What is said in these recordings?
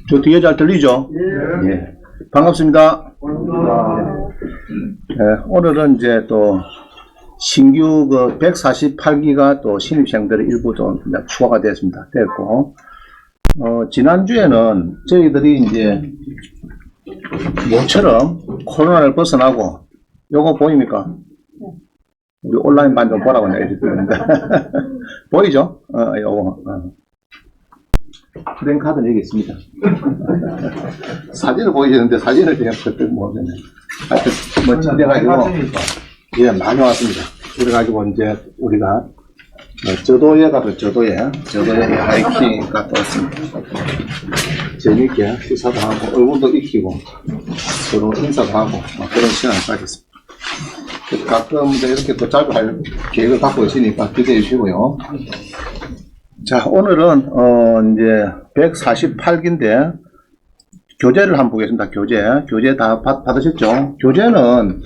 저 뒤에 잘 들리죠? 예. 예. 반갑습니다. 오늘은 이제 또 신규 그 148기가 또 신입생들의 일부 좀 추가가 됐고, 지난주에는 저희들이 이제 모처럼 코로나를 벗어나고, 요거 보입니까? 우리 온라인 반 좀 보라고 내가 이렇게 그러는데. 보이죠? 요거. 프랭카드는 여기 있습니다. 사진을 보이시는데 사진을 그냥 그때 모르겠네. 하여튼 뭐 그래가지고 예 많이 왔습니다. 그래가지고 이제 우리가 저도에 가도 저도에 하이킹 갔다 왔습니다. 재밌게 시사도 하고 얼굴도 익히고 서로 인사도 하고 그런 시간을 가졌습니다. 가끔 이렇게 또 자주 할 계획을 갖고 있으니까 기대해 주시고요. 자, 오늘은, 이제, 148기인데, 교재를 한번 보겠습니다. 교재 다 받으셨죠? 교재는,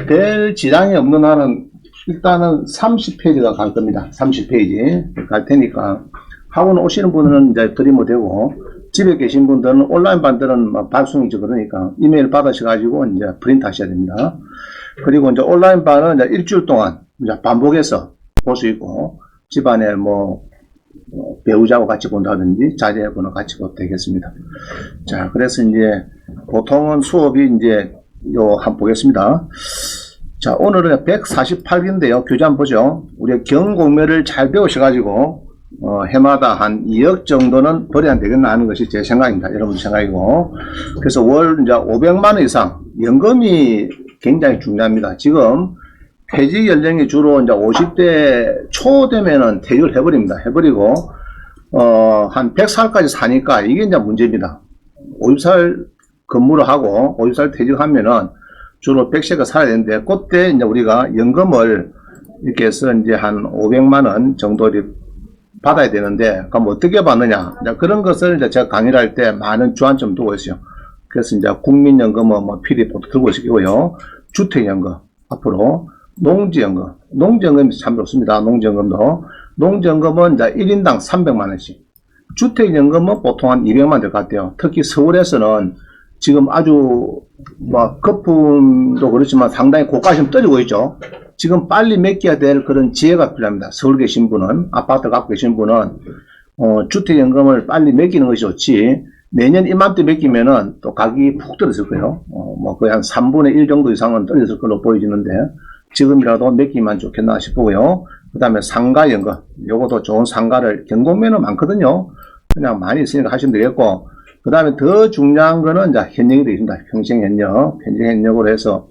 별 지장이 없는 한은, 일단은 30페이지가 갈 겁니다. 30페이지. 갈 테니까, 학원 오시는 분은 이제 드리면 되고, 집에 계신 분들은 온라인 반들은 발송이죠. 그러니까, 이메일 받으셔가지고, 이제 프린트 하셔야 됩니다. 그리고 이제 온라인 반은 이제 일주일 동안, 이제 반복해서 볼 수 있고, 집안에 배우자하고 같이 본다든지 자제하고는 같이 봐도 되겠습니다. 자, 그래서 이제 보통은 수업이 이제 한번 보겠습니다. 자, 오늘은 148기인데요. 교재 한번 보죠. 우리가 경공매를 잘 배우셔가지고 해마다 한 2억 정도는 벌어야 되겠나 하는 것이 제 생각입니다. 여러분 생각이고. 그래서 월 이제 500만 원 이상 연금이 굉장히 중요합니다. 지금 퇴직 연령이 주로 이제 50대 초 되면은 퇴직을 해버리고, 한 100살까지 사니까 이게 이제 문제입니다. 50살 근무를 하고 50살 퇴직하면은 주로 100세가 살아야 되는데, 그때 이제 우리가 연금을 이렇게 해서 이제 한 500만원 정도 받아야 되는데, 그럼 어떻게 받느냐. 그런 것을 이제 제가 강의를 할 때 많은 주안점 두고 있어요. 그래서 이제 국민연금은 PDF도 들고 있고요. 주택연금 앞으로. 농지연금이 참 좋습니다. 농지연금은 이제 1인당 300만원씩. 주택연금은 보통 한 200만 될 것 같아요. 특히 서울에서는 지금 아주, 거품도 그렇지만 상당히 고가심 떨어지고 있죠. 지금 빨리 맡겨야 될 그런 지혜가 필요합니다. 서울 계신 분은, 아파트 갖고 계신 분은, 주택연금을 빨리 맡기는 것이 좋지, 내년 이맘때 맡기면은 또 가격이 푹 떨어질 거예요. 거의 한 3분의 1 정도 이상은 떨어질 걸로 보여지는데, 지금이라도 맡기면 좋겠나 싶고요. 그 다음에 상가연금. 요것도 좋은 상가를, 경공매는 많거든요. 그냥 많이 있으니까 하시면 되겠고. 그 다음에 더 중요한 거는 이제 현역이 되겠습니다. 평생현역으로 해서,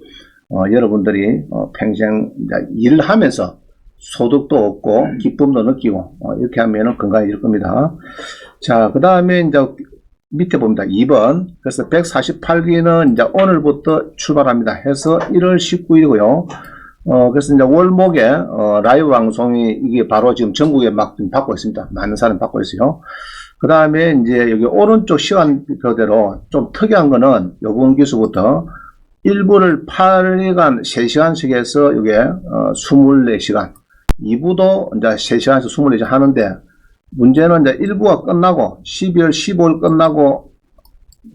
여러분들이, 평생 이제 일을 하면서 소득도 얻고, 기쁨도 느끼고, 이렇게 하면은 건강해질 겁니다. 자, 그 다음에 이제 밑에 봅니다. 2번. 그래서 148기는 이제 오늘부터 출발합니다. 해서 1월 19일이고요. 그래서 이제 월목에, 라이브 방송이 이게 바로 지금 전국에 막 받고 있습니다. 많은 사람 받고 있어요. 그 다음에 이제 여기 오른쪽 시간표대로 좀 특이한 거는 요번 기수부터 1부를 8일간 3시간씩 해서 이게, 24시간. 2부도 이제 3시간에서 24시간 하는데, 문제는 이제 1부가 끝나고, 12월 15일 끝나고,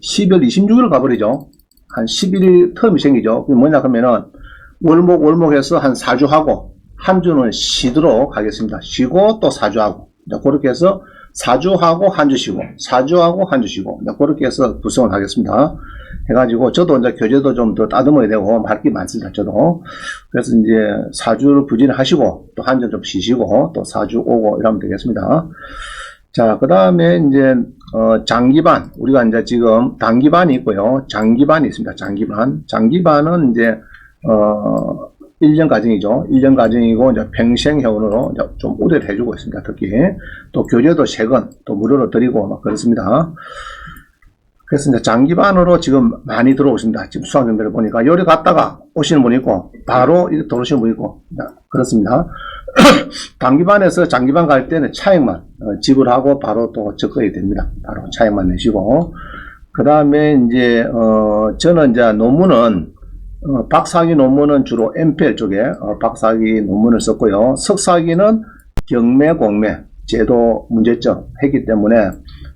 12월 26일 가버리죠. 한 11일 텀이 생기죠. 그게 뭐냐 하면은, 월목해서 한 4주 하고, 한 주는 쉬도록 하겠습니다. 쉬고 또 4주 하고. 그렇게 해서 4주 하고 한 주 쉬고, 4주 하고 한 주 쉬고, 그렇게 해서 구성을 하겠습니다. 해가지고, 저도 이제 교재도 좀 더 따듬어야 되고, 할 게 많습니다, 저도. 그래서 이제 4주를 부진하시고, 또 한 주 좀 쉬시고, 또 4주 오고, 이러면 되겠습니다. 자, 그 다음에 이제, 장기반. 우리가 이제 지금 단기반이 있고요. 장기반이 있습니다, 장기반. 장기반은 이제, 1년 과정이죠. 1년 과정이고, 이제 평생회원으로 이제 좀 우대를 해주고 있습니다. 특히. 또 교재도 3권 또 무료로 드리고 막 그렇습니다. 그래서 이제 장기반으로 지금 많이 들어오십니다. 지금 수강생들을 보니까 요리 갔다가 오시는 분이 있고, 바로 이렇게 들어오시는 분이 있고, 그렇습니다. 단기반에서 장기반 갈 때는 차액만 지불하고 바로 또 접근이 됩니다. 바로 차액만 내시고. 그 다음에 이제, 저는 이제 논문은, 박사학위 논문은 주로 MPL 쪽에 박사학위 논문을 썼고요. 석사학위는 경매, 공매, 제도 문제점 했기 때문에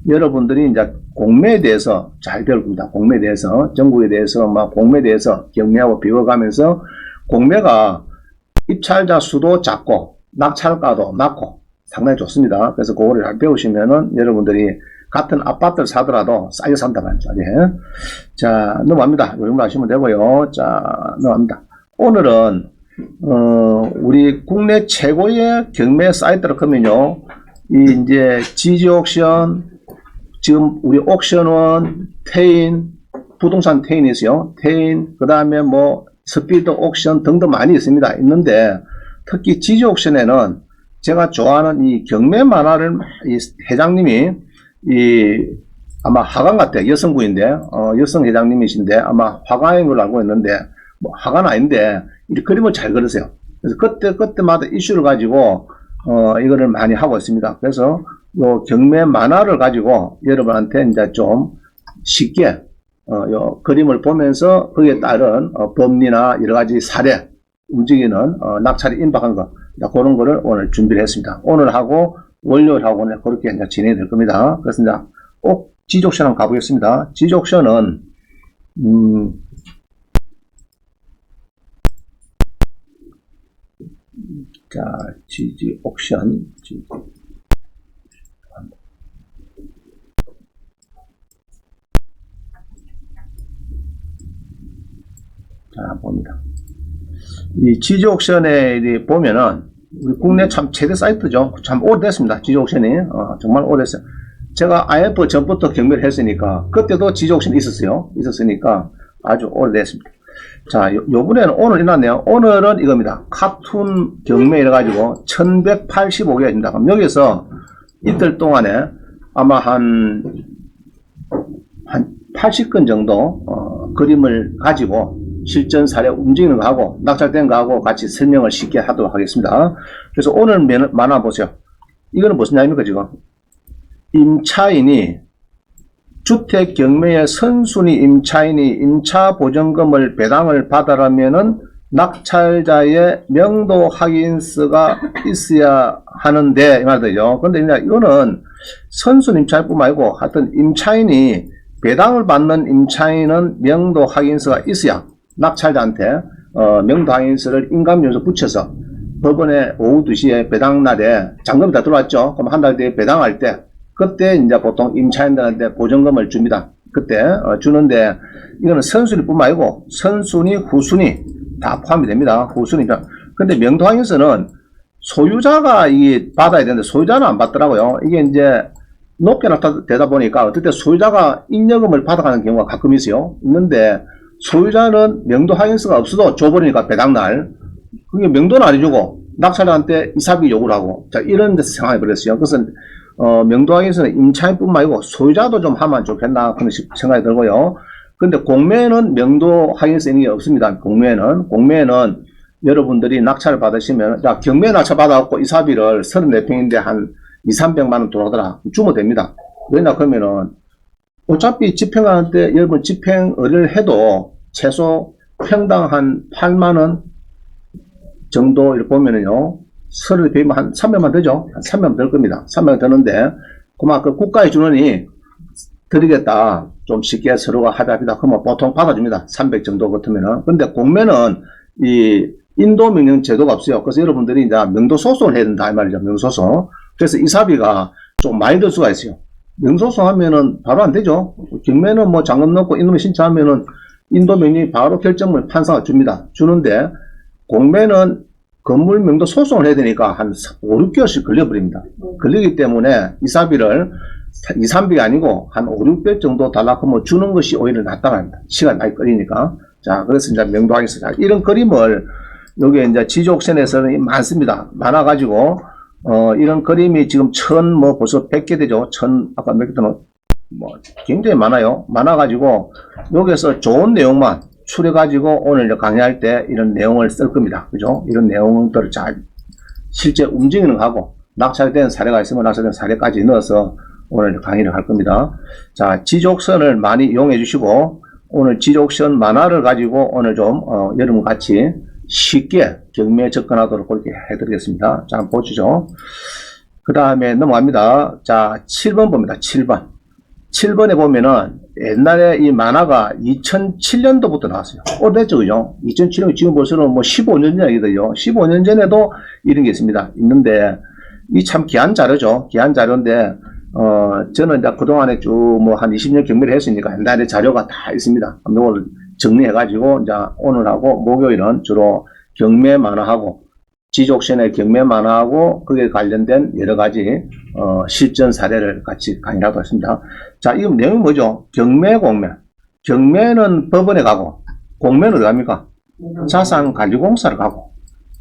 여러분들이 이제 공매에 대해서 잘 배울 겁니다. 공매에 대해서, 전국에 대해서, 공매에 대해서 경매하고 비워가면서 공매가 입찰자 수도 작고 낙찰가도 낮고 상당히 좋습니다. 그래서 그거를 잘 배우시면은 여러분들이 같은 아파트를 사더라도 싸게 산다 말이죠. 예. 자, 넘어갑니다. 요 정도 하시면 되고요. 자, 넘어갑니다. 오늘은 우리 국내 최고의 경매 사이트를 하면요, 이 이제 지지옥션, 지금 우리 옥션원, 태인, 부동산 태인이 있어요. 태인, 그 다음에 뭐 스피드 옥션 등등 많이 있습니다. 있는데 특히 지지옥션에는 제가 좋아하는 이 경매 만화를 이 회장님이 아마 화강 같아요. 여성분인데, 여성 회장님이신데, 아마 화강인 걸로 알고 있는데, 뭐, 화가는 아닌데, 이 그림을 잘 그리세요. 그래서 그때마다 이슈를 가지고, 이거를 많이 하고 있습니다. 그래서, 요 경매 만화를 가지고, 여러분한테 이제 좀 쉽게, 요 그림을 보면서, 거기에 따른, 법리나 여러 가지 사례, 움직이는, 낙찰이 임박한 거, 그런 거를 오늘 준비를 했습니다. 오늘 하고, 월요일하고는 그렇게 이제 진행이 될 겁니다. 그래서 이제 꼭 지지옥션 한번 가보겠습니다. 지지옥션은, 자, 지지옥션, 자, 봅니다. 이 지지옥션에 보면은, 우리 국내 참 최대 사이트죠. 참 오래됐습니다. 지지옥션이. 정말 오래됐어요. 제가 IF 전부터 경매를 했으니까, 그때도 지지옥션이 있었으니까 아주 오래됐습니다. 자, 요번에는 오늘 일어났네요. 오늘은 이겁니다. 카툰 경매 이래가지고 1185개입니다. 그럼 여기서 이틀 동안에 아마 한 80건 정도, 그림을 가지고 실전 사례 움직이는 거하고 낙찰된 거하고 같이 설명을 쉽게 하도록 하겠습니다. 그래서 오늘 만화 보세요. 이거는 무슨 이야기입니까 지금? 임차인이 주택 경매의 선순위 임차인이 임차 보증금을 배당을 받으려면은 낙찰자의 명도 확인서가 있어야 하는데 이 말이죠. 그런데 이거는 선순위 임차인뿐만 아니고 하여튼 임차인이 배당을 받는 임차인은 명도 확인서가 있어야 낙찰자한테 명도 확인서를 인감증서 붙여서 법원에 오후 2시에 배당날에 잔금이 다 들어왔죠. 그럼 한 달 뒤에 배당할 때 그때 이제 보통 임차인들한테 보증금을 줍니다. 그때 주는데 이거는 선순위뿐만 아니고 선순위, 후순위 다 포함이 됩니다. 후순위. 근데 명도 확인서는 소유자가 이게 받아야 되는데 소유자는 안 받더라고요. 이게 이제 높게 나타되다 보니까 어떨 때 소유자가 잉여금을 받아가는 경우가 가끔 있어요. 있는데 소유자는 명도 확인서가 없어도 줘버리니까 배당날 그게 명도는 안 해주고 낙찰자한테 이사비 요구를 하고 자 이런 데서 상황이 벌어졌어요. 그래서 명도 확인서는 임차인뿐만 아니고 소유자도 좀 하면 좋겠나 그런 생각이 들고요. 근데 공매는 명도 확인서 있는 게 없습니다. 공매는 여러분들이 낙찰을 받으시면 자 경매 낙찰 받아갖고 이사비를 34평인데 한 200~300만원 들어오더라 주면 됩니다. 왜냐 그러면은 어차피 집행하는데 여러분 집행 의뢰를 해도 최소 평당 한 8만원 정도 이렇게 보면은요 30배면 한 300만 되죠. 한 300만 될 겁니다. 300만 되는데 그만큼 국가에 주느니 드리겠다 좀 쉽게 서로가 합의합니다. 그러면 보통 받아줍니다. 300 정도 같으면은. 근데 공매는 이 인도명령 제도가 없어요. 그래서 여러분들이 이제 명도소송을 해야 된다 이 말이죠. 명도소송. 그래서 이사비가 좀 많이 들 수가 있어요. 명소송 하면은 바로 안 되죠. 경매는 뭐 잔금 넣고 인도명 신청하면은 인도명령이 바로 결정을 판사가 줍니다. 주는데 공매는 건물 명도 소송을 해야 되니까 한 5~6개월씩 걸려버립니다. 걸리기 때문에 이사비를 2~300이 아니고 한 5~600 정도 달라고 하면 주는 것이 오히려 낫다고 합니다. 시간 많이 걸리니까. 자, 그래서 이제 명도하겠습니다. 이런 그림을 여기 이제 지지옥션에서는 많습니다. 많아가지고 이런 그림이 지금 벌써 100개 되죠. 아까 몇 개 되나? 굉장히 많아요. 많아가지고, 여기서 좋은 내용만 추려가지고 오늘 강의할 때 이런 내용을 쓸 겁니다. 그죠? 이런 내용들을 잘, 실제 움직이는 거 하고, 낙찰된 사례가 있으면 낙찰된 사례까지 넣어서 오늘 강의를 할 겁니다. 자, 지지옥선을 많이 이용해 주시고, 오늘 지지옥선 만화를 가지고 오늘 좀, 여러분 같이 쉽게 경매에 접근하도록 그렇게 해드리겠습니다. 자, 한번 보시죠. 그 다음에 넘어갑니다. 자, 7번 봅니다. 7번. 7번에 보면은 옛날에 이 만화가 2007년도부터 나왔어요. 오래됐죠, 그죠? 2007년, 지금 벌써는 뭐 15년 전 얘기들요. 15년 전에도 이런 게 있습니다. 있는데, 이 참 귀한 자료죠. 귀한 자료인데, 저는 이제 그동안에 쭉 뭐 한 20년 경매를 했으니까 옛날에 자료가 다 있습니다. 이걸 정리해가지고, 이제 오늘하고 목요일은 주로 경매 만화하고, 지족신의 경매 만화하고 그게 관련된 여러 가지 실전 사례를 같이 강의를 하고 있습니다. 자, 이거 내용이 뭐죠? 경매, 공매. 경매는 법원에 가고, 공매는 어디 갑니까? 자산관리공사를 가고,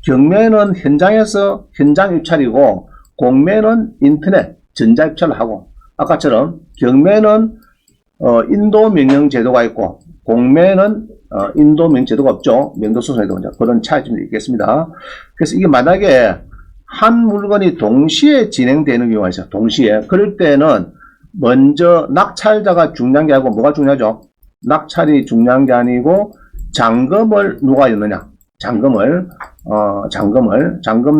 경매는 현장에서 현장 입찰이고, 공매는 인터넷 전자 입찰을 하고, 아까처럼 경매는 인도명령 제도가 있고, 공매는 인도명 제도가 없죠. 명도소송에도 그런 차이점이 있겠습니다. 그래서 이게 만약에 한 물건이 동시에 진행되는 경우가 있어요. 동시에. 그럴 때는 먼저 낙찰자가 중요한 게 아니고 뭐가 중요하죠? 낙찰이 중요한 게 아니고 잔금을 누가 넣느냐? 잔금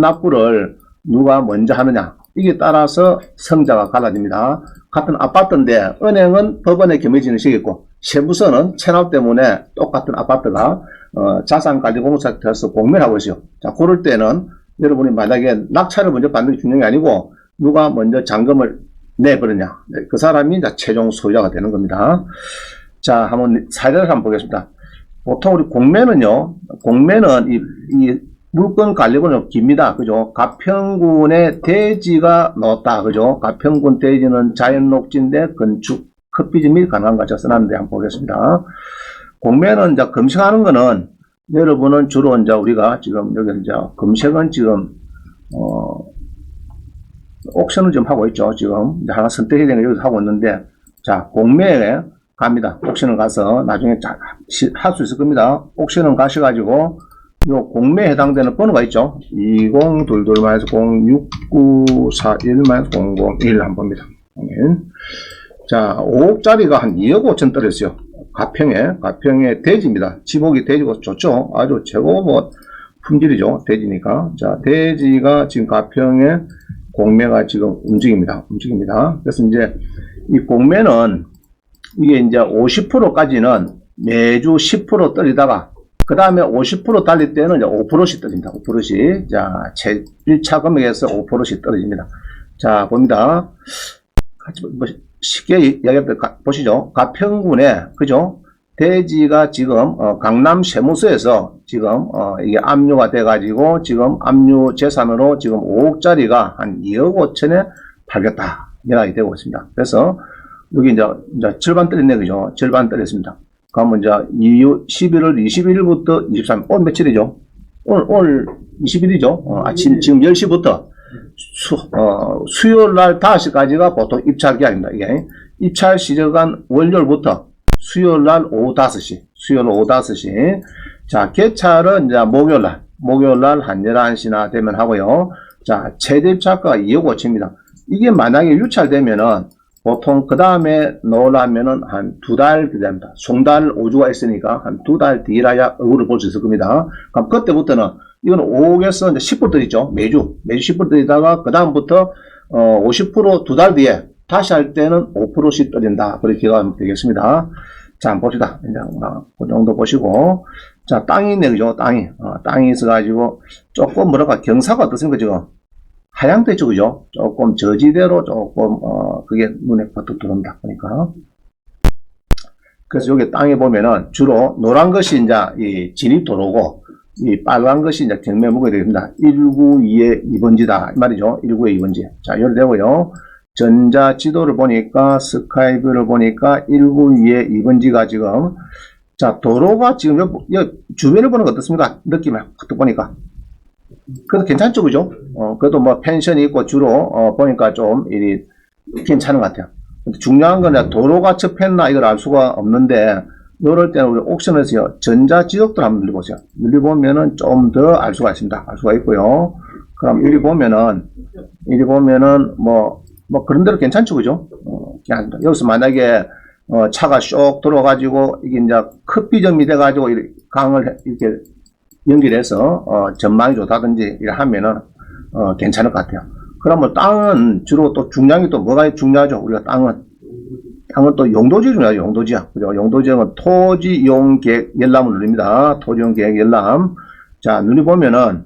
납부를 누가 먼저 하느냐? 이게 따라서 성자가 갈라집니다. 같은 아파트인데 은행은 법원에 겸해지는 시겠고 세무서는 체납 때문에 똑같은 아파트가 자산관리공사에서 공매를 하고 있어요. 자, 그럴 때는 여러분이 만약에 낙찰을 먼저 받는 게 중요한 게 아니고 누가 먼저 잔금을 내버리냐, 그 사람이 이제 최종 소유자가 되는 겁니다. 자, 한번 사례를 한번 보겠습니다. 보통 우리 공매는요, 공매는 이 물건 관리권은 깁니다. 그죠? 가평군의 대지가 넣었다. 그죠? 가평군 대지는 자연녹지인데 건축, 커피집 및 관광가가 써놨는데 한번 보겠습니다. 공매는 이제 검색하는 거는 여러분은 주로 이제 우리가 지금 여기 이제 검색은 지금, 옥션을 좀 하고 있죠. 지금 이제 하나 선택해야 되는 거 여기서 하고 있는데, 자, 공매에 갑니다. 옥션을 가서 나중에 할 수 있을 겁니다. 옥션을 가셔가지고, 요 공매에 해당되는 번호가 있죠. 2022-06941-001 한번 봅니다. 자, 5억짜리가 한 2억 5천 떨어졌어요. 가평의 대지입니다. 지목이 대지고 좋죠. 아주 최고 뭐 품질이죠. 대지니까. 자, 대지가 지금 가평의 공매가 지금 움직입니다. 그래서 이제 이 공매는 이게 이제 50%까지는 매주 10% 떨리다가 그 다음에 50% 달릴 때는 이제 5%씩 떨어집니다. 5%씩. 자, 1차 금액에서 5%씩 떨어집니다. 자, 봅니다. 같이 뭐 쉽게 이야기해 보시죠. 가평군에, 그죠? 대지가 지금, 강남 세무서에서 지금, 이게 압류가 돼가지고 지금 압류 재산으로 지금 5억짜리가 한 2억 5천에 팔겠다. 연락이 되고 있습니다. 그래서 여기 이제 절반 떨렸네. 그죠? 절반 떨렸습니다. 그러면 이제 11월 21일부터 23일, 오늘 며칠이죠? 오늘 20일이죠? 아침, 지금 10시부터 수요일 날 5시까지가 보통 입찰 기한입니다. 이게 입찰 시작한 월요일부터 수요일 날 오후 5시, 자, 개찰은 이제 목요일 날 한 11시나 되면 하고요. 자, 최대 입찰가가 2억 5천입니다. 이게 만약에 유찰되면은 보통 그 다음에 넣으려면은 한 2달 기다립니다. 송달 5주가 있으니까 한 2달 뒤라야 의우를 볼 수 있을 겁니다. 그럼 그때부터는 이건 5억에서 이제 10% 있죠. 매주 10% 들이다가 그 다음부터 50% 2달 뒤에 다시 할 때는 5%씩 떨린다. 그렇게 하면 되겠습니다. 자, 한번 봅시다. 이제 그 정도 보시고, 자, 땅이 있네, 그죠? 땅이 있어가지고 조금 뭐랄까 경사가 어떻습니까 지금? 하향돼 있죠, 그죠? 조금 저지대로 조금 그게 눈에 퍼뜩 들어온다 보니까. 그래서 여기 땅에 보면은 주로 노란 것이 이제 이 진입도로고 이 빨간 것이 이제 경매목이 됩니다. 192의 2번지다 이 말이죠. 192의 2번지. 자, 이렇게 되고요. 전자 지도를 보니까 스카이뷰를 보니까 192의 2번지가 지금, 자, 도로가 지금 여기 주변을 보는 거 어떻습니까? 느낌을 딱 보니까. 그래도 괜찮죠, 그죠? 그래도 뭐 펜션이 있고 주로 보니까 좀 일이 괜찮은 것 같아요. 근데 중요한 건 도로가 접했나 이걸 알 수가 없는데, 이럴 때는 우리 옥션에서 전자 지역들 한번 눌러보세요. 눌러보면은 좀 더 알 수가 있습니다. 알 수가 있고요. 그럼 여기 보면은 뭐 그런 대로 괜찮죠, 그죠? 여기서 만약에 차가 쭉 들어가지고 이게 이제 커피점이 돼가지고 강을 이렇게 연결해서 전망이 좋다든지 이렇게 하면은 괜찮을 것 같아요. 그러면 땅은 주로 또 중요한 게 또 뭐가 중요하죠? 우리가 한번 또 용도지역 중요하죠. 용도지역. 그죠? 용도지역은 토지 이용 계획 열람을 누립니다. 토지 이용 계획 열람. 자, 눈이 보면은,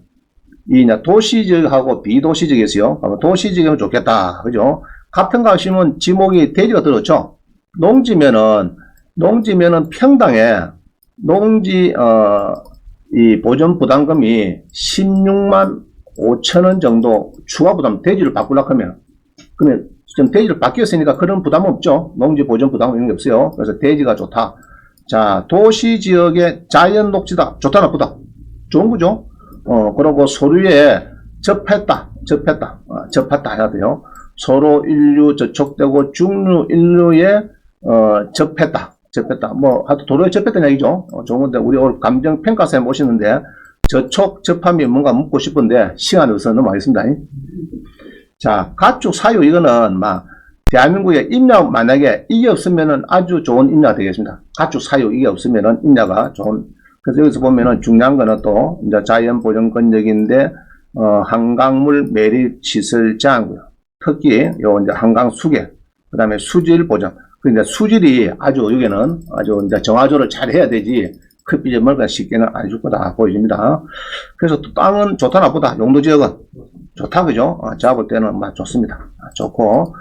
이 도시지역하고 비도시지역이 있어요. 도시지역이면 좋겠다. 그죠? 같은 거 하시면 지목이 대지가 들었죠. 농지면은 평당에 농지, 이 보전 부담금이 16만 5천원 정도 추가 부담, 대지를 바꾸려고 하면. 그러면 지금 대지를 바뀌었으니까 그런 부담은 없죠. 농지 보전 부담은 이런 게 없어요. 그래서 대지가 좋다. 자, 도시지역의 자연 녹지다. 좋다, 나쁘다? 좋은 거죠. 그리고 소류에 접했다 해야 돼요. 소로 인류 저촉되고 중류 인류에, 접했다. 뭐, 하여튼 도로에 접했다는 얘기죠. 좋은 건데, 우리 오늘 감정평가사에 오시는데, 접함이 뭔가 묻고 싶은데, 시간이 없어서 넘어가겠습니다. 자, 가축 사유, 이거는 대한민국에 임야, 만약에 이게 없으면은 아주 좋은 임야가 되겠습니다. 가축 사유, 이게 없으면은 임야가 좋은, 그래서 여기서 보면은 중요한 거는 또, 이제 자연 보전 권역인데, 한강물 매립 시설 제한고요. 특히, 요, 이제 한강 수계, 그 다음에 수질 보전. 근데 수질이 아주, 여기는 아주 이제 정화조를 잘 해야 되지, 크비점을 그냥 쉽게는 안 줄 거다 보여집니다. 그래서 또 땅은 좋다, 나쁘다. 용도지역은 좋다, 그죠? 제가 볼 때는 좋습니다. 좋고,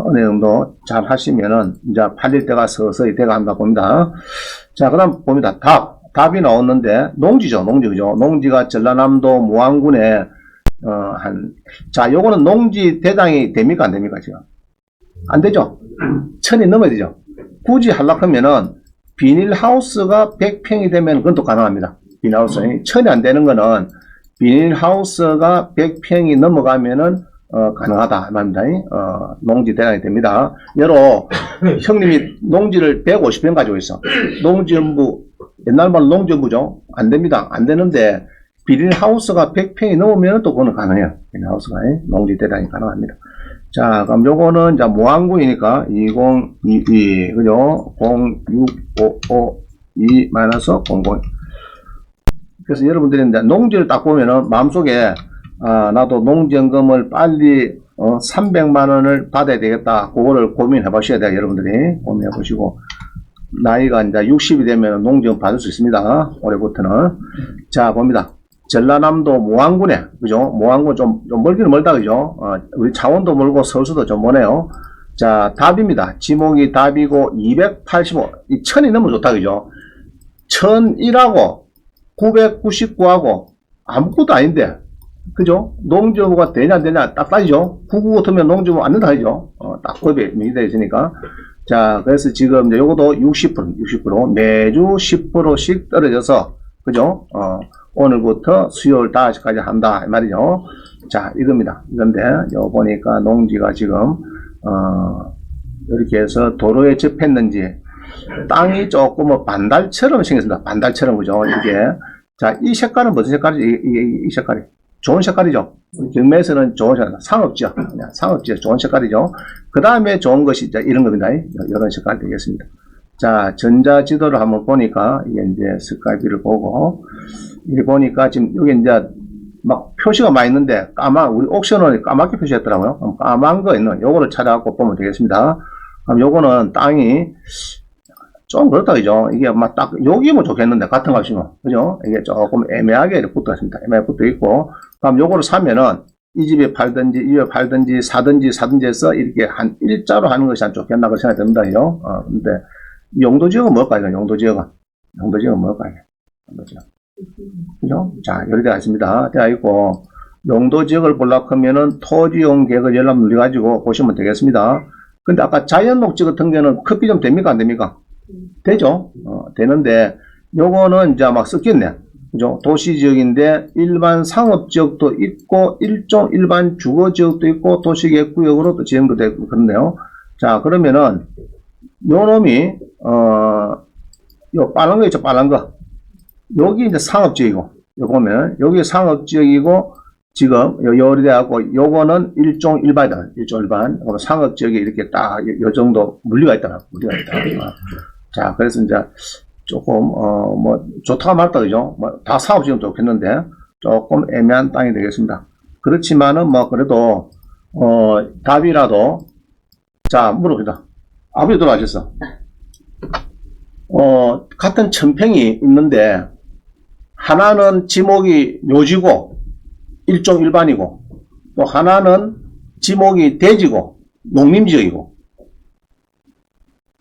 어느 정도 잘 하시면은 이제 팔릴 때가 서서히 돼가 한다 봅니다. 자, 그 다음 봅니다. 답이 나왔는데, 농지죠, 그죠? 농지가 전라남도 무안군에, 자, 요거는 농지 대장이 됩니까, 안 됩니까, 지금? 안 되죠? 1000이 넘어야 되죠? 굳이 하려고 하면은, 비닐하우스가 100평이 되면 그건 또 가능합니다. 비닐하우스. 1000이 안 되는 거는, 비닐하우스가 100평이 넘어가면은, 가능하다. 말입니다. 농지 대장이 됩니다. 여러, 형님이 농지를 150평 가지고 있어. 농지연부, 옛날 말로 농지연부죠? 안 됩니다. 안 되는데, 비닐하우스가 100평이 넘으면 또 그거는 가능해요. 비닐하우스가, 농지 대장이 가능합니다. 자, 그럼 요거는, 자, 무항구이니까, 2022, 그죠? 06552-00. 그래서 여러분들이 이제 농지를 딱 보면은, 마음속에, 나도 농지연금을 빨리, 300만원을 받아야 되겠다. 그거를 고민해 보셔야 돼요. 여러분들이. 고민해 보시고. 나이가 이제 60이 되면 농지연금 받을 수 있습니다. 올해부터는. 자, 봅니다. 전라남도 무안군에, 그죠? 무안군 좀 멀기는 멀다, 그죠? 우리 창원도 멀고 서울서도 좀 머네요. 자, 답입니다. 지목이 답이고, 285. 이 1000이 너무 좋다, 그죠? 1001하고, 999하고, 아무것도 아닌데, 그죠? 농지연구가 되냐, 안 되냐, 딱 따지죠? 999 같으면 농지연구 안 된다, 그죠? 딱 법에 명시되어 있으니까. 자, 그래서 지금 이제 요것도 60%, 매주 10%씩 떨어져서, 그죠? 오늘부터 수요일 5시까지 한다, 이 말이죠. 자, 이겁니다. 이건데, 요 보니까 농지가 지금, 이렇게 해서 도로에 접했는지, 땅이 조금 반달처럼 생겼습니다. 반달처럼, 그죠? 이게. 자, 이 색깔은 무슨 색깔이죠? 이 색깔이. 좋은 색깔이죠. 경매에서는 좋은 색깔, 상업지역. 상업지역 좋은 색깔이죠. 그 다음에 좋은 것이 이제 이런 겁니다. 이런 색깔 되겠습니다. 자, 전자지도를 한번 보니까, 이게 이제 스카이비를 보고, 이게 보니까 지금 여기 이제 막 표시가 많이 있는데, 우리 옥션은 까맣게 표시했더라고요. 그럼 까만 거 있는, 요거를 찾아갖고 보면 되겠습니다. 그럼 요거는 땅이 좀 그렇다, 그죠? 이게 여기면 좋겠는데, 같은 값이면. 그죠? 이게 조금 애매하게 붙어 있습니다. 애매하게 붙어 있고, 그럼 요거를 사면은, 이 집에 팔든지, 이 집에 팔든지, 사든지 해서 이렇게 일자로 하는 것이 안 좋겠나, 그런 생각이 듭니다, 그죠? 근데, 용도지역은 뭘까요? 용도지역은 뭘까요? 용도지역. 그죠? 자, 여러 대가 있습니다. 되어 있고, 용도지역을 보려고 하면은 토지용 계획을 열람 눌러가지고 보시면 되겠습니다. 근데 아까 자연녹지 같은 경우는 커피 좀 됩니까? 안 됩니까? 되죠? 되는데, 요거는 이제 막 섞였네. 그죠? 도시지역인데, 일반 상업지역도 있고, 일반 주거지역도 있고, 도시계획구역으로 또 지정도 되고, 그런데요. 자, 그러면은, 요 놈이, 요 빨간 거 있죠, 빨간 거. 여기 이제 상업지역이고, 요 보면, 여기 상업지역이고, 지금, 요리대하고, 요거는 일종 일반이다. 일종 일반. 상업지역에 이렇게 딱, 요 정도 물리가 있다. 자, 그래서 이제, 조금, 좋다가 말다, 그죠? 다 상업지역은 좋겠는데, 조금 애매한 땅이 되겠습니다. 그렇지만은, 그래도, 답이라도, 자, 물어봅니다. 아버지 돌아가셨어. 같은 천평이 있는데, 하나는 지목이 묘지고, 일종 일반이고, 또 하나는 지목이 대지고, 농림지역이고.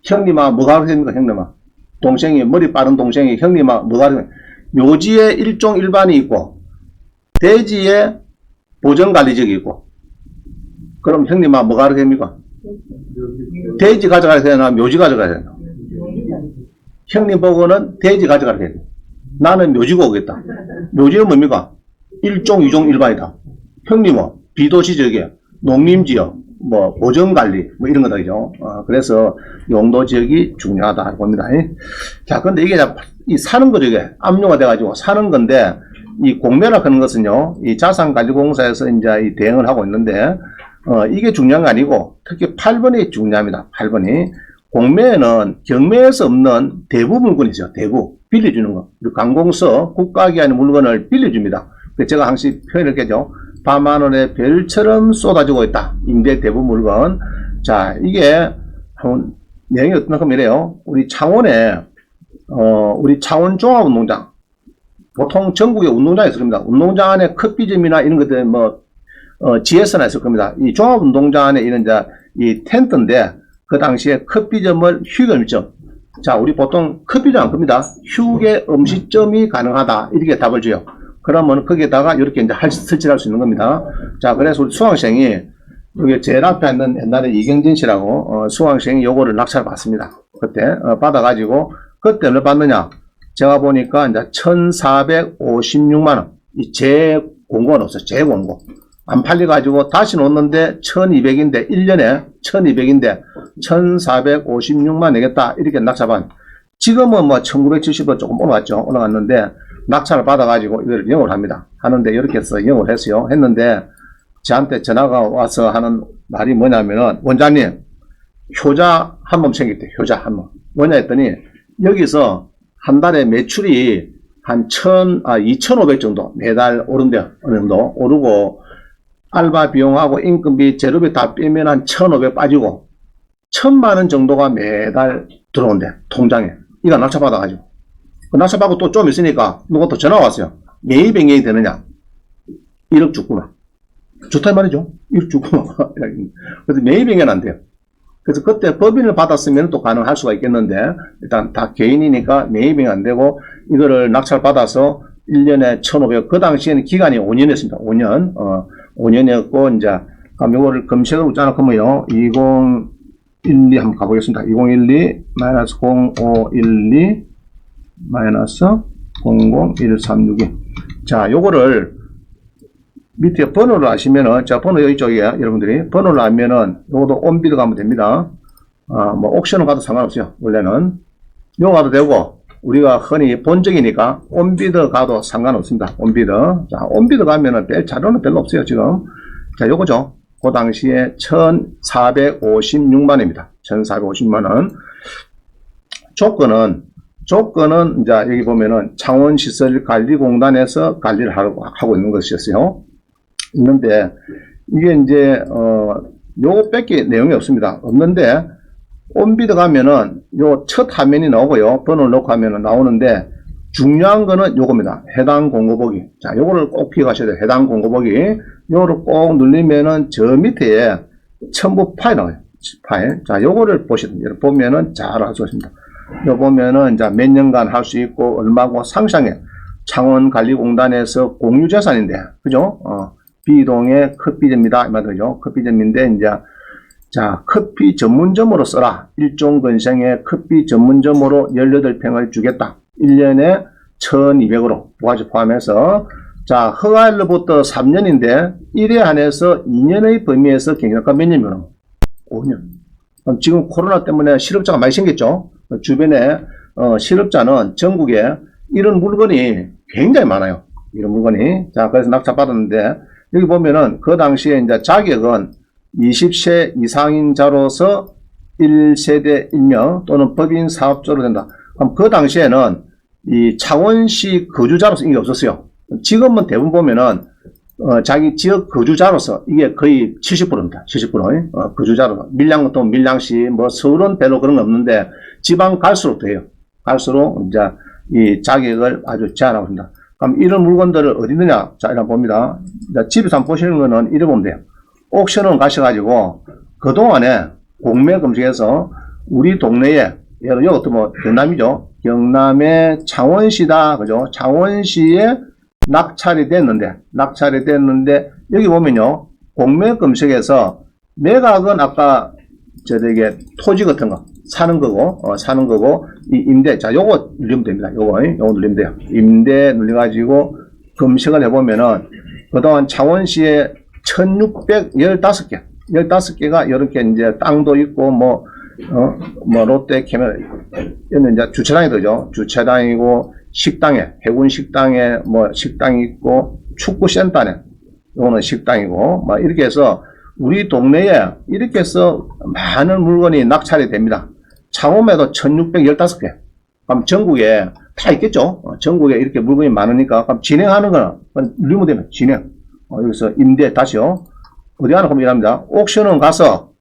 형님아, 뭐가 그랬습니까, 형님아? 동생이, 머리 빠른 동생이, 형님아, 뭐가 그랬습니까? 묘지에 일종 일반이 있고, 대지에 보전관리지역이 있고. 그럼 형님아, 뭐가 그랬습니까? 대지 가져가야 되나, 묘지 가져가야 되나? 형님 보고는 대지 가져가야 돼. 나는 묘지고 오겠다. 묘지는 뭡니까? 일종, 이종, 일반이다. 형님은 비도시 지역에 농림지역, 뭐, 보전관리, 뭐 이런 거다, 그죠? 그래서 용도 지역이 중요하다, 봅니다. 자, 근데 이게 이 사는 거죠, 이게. 압류가 돼가지고 사는 건데, 이 공매라 하는 것은요, 이 자산관리공사에서 이제 이 대응을 하고 있는데, 이게 중요한 거 아니고, 특히 8번이 중요합니다. 8번이. 공매에는 경매에서 없는 대부 물건이죠. 대부. 빌려주는 거. 그리고 관공서, 국가기관의 물건을 빌려줍니다. 제가 항상 표현을 했죠. 밤하늘에 별처럼 쏟아지고 있다. 임대 대부 물건. 자, 이게, 내용이 어떤 이래요. 우리 창원에, 우리 창원 종합운동장. 보통 전국에 운동장이 있을 겁니다. 운동장 안에 커피점이나 이런 것들, 지에서나 있을 겁니다. 이 종합운동장 안에 있는, 이 텐트인데, 그 당시에 커피점을 휴게음식점. 자, 우리 보통 커피점 안 겁니다. 휴게 음식점이 가능하다. 이렇게 답을 줘요. 그러면 거기에다가 이렇게 이제 설치할 수 있는 겁니다. 자, 그래서 우리 수강생이, 여기 제일 앞에 있는 옛날에 이경진 씨라고, 수강생이 요거를 낙찰을 받습니다. 그때, 받아가지고, 그때 얼마 받느냐? 제가 보니까 이제 1,456만원. 이 재공고는 없어요. 재공고. 안 팔려가지고 다시 놓는데 1200인데 1년에 1200인데 1456만 내겠다 이렇게 낙찰받. 지금은 뭐 1970원 조금 올라갔죠. 올라갔는데 낙찰을 받아가지고 이걸 영업을 합니다. 하는데 이렇게 해서 영업을 했어요. 했는데 저한테 전화가 와서 하는 말이 뭐냐면은, 원장님 효자 한 번 생겼대. 효자 한 번. 뭐냐 했더니 여기서 한 달에 매출이 한 2,500 정도 매달 오른대요. 어느 정도 오르고, 알바 비용하고 인건비, 재료비 다 빼면 한 1,500 빠지고 1,000만원 정도가 매달 들어온대, 통장에. 이거 낙찰받아가지고. 그 낙찰받고 또 좀 있으니까 누가 또 전화 왔어요. 매입 변경이 되느냐? 1억 주구나. 좋단 말이죠. 1억 주구나. 그래서 매입 변경은 안 돼요. 그래서 그때 법인을 받았으면 또 가능할 수가 있겠는데, 일단 다 개인이니까 매입 변경 안 되고, 이거를 낙찰받아서 1년에 1,500, 그 당시에는 기간이 5년이었습니다. 5년. 5년이었고, 이제, 그럼 요거를 검색을 웃잖아. 그러면요, 2012 한번 가보겠습니다. 2012, 마이너스 0512, 마이너스 001362. 자, 요거를 밑에 번호를 아시면은, 자, 번호 여기 쪽에, 여러분들이, 번호를 알면은, 요것도 온비드 가면 됩니다. 뭐, 옥션을 가도 상관없어요. 원래는. 요거 가도 되고, 우리가 흔히 본적이니까 온비드 가도 상관없습니다. 온비드. 자, 온비드 가면은 자료는 별로 없어요, 지금. 자, 요거죠. 그 당시에 1,456만원입니다. 1,456만원. 조건은 이제 여기 보면은 창원시설관리공단에서 관리를 하고 있는 것이었어요. 있는데, 이게 이제, 요거밖에 내용이 없습니다. 없는데, 온비드 가면은 요 첫 화면이 나오고요. 번호를 넣고 하면은 나오는데, 중요한 거는 요겁니다. 해당 공고보기. 자, 요거를 꼭 기억하셔야 돼요. 해당 공고보기. 요거를 꼭 누르면은 저 밑에 첨부 파일 나와요. 파일. 자, 요거를 보면은 잘 알 수 있습니다. 요 보면은 이제 몇 년간 할 수 있고, 얼마고 상상해. 창원관리공단에서 공유재산인데, 그죠? 비동의 커피점이다. 이 말이죠. 커피점인데, 이제, 자, 커피 전문점으로 써라. 일종 근생의 커피 전문점으로 18평을 주겠다. 1년에 1,200으로 부가세 포함해서. 자, 허가일로부터 3년인데 1회 한해서 2년의 범위에서 경영가 몇 년이면 5년. 지금 코로나 때문에 실업자가 많이 생겼죠. 주변에 실업자는 전국에 이런 물건이 굉장히 많아요. 이런 물건이. 자, 그래서 낙찰 받았는데, 여기 보면은 그 당시에 이제 자격은 20세 이상인자로서 1세대 1명 또는 법인 사업자로 된다. 그럼 그 당시에는 이 창원시 거주자로서 이게 없었어요. 지금은 대부분 보면은 자기 지역 거주자로서 이게 거의 70%입니다. 70%. 거주자로서. 밀양 같은 밀양시, 뭐 서울은 별로 그런 거 없는데 지방 갈수록 돼요. 갈수록 이제 이 자격을 아주 제한하고 있습니다. 그럼 이런 물건들을 어디 있느냐? 자, 이런 봅니다. 집에서 한번 보시는 거는 이래 보면 돼요. 옥션원 가셔가지고 그동안에 공매 검색해서 우리 동네에, 예를 들어, 이것도 뭐 경남이죠. 경남의 창원시다. 그죠? 창원시에 낙찰이 됐는데, 여기 보면요. 공매 검색에서 매각은 아까 저에게 토지 같은 거 사는 거고, 이 임대, 자, 요거 누르면 됩니다. 요거 누르면 돼요. 임대 눌려가지고 검색을 해보면은 그동안 창원시에 1615개, 15개가 이렇게 이제 땅도 있고, 뭐 롯데 캐메라, 얘는 이제 주차장이 되죠. 주차장이고, 식당에, 해군 식당에 뭐 식당이 있고, 축구센터에, 요거는 식당이고, 막 이렇게 해서 우리 동네에 이렇게 해서 많은 물건이 낙찰이 됩니다. 창원에도 1615개. 그럼 전국에 다 있겠죠? 전국에 이렇게 물건이 많으니까, 그럼 진행하는 거는, 누르면 되면 진행. 여기서 임대 다시요. 어디 하나 보면 이랍니다. 옥션은 가서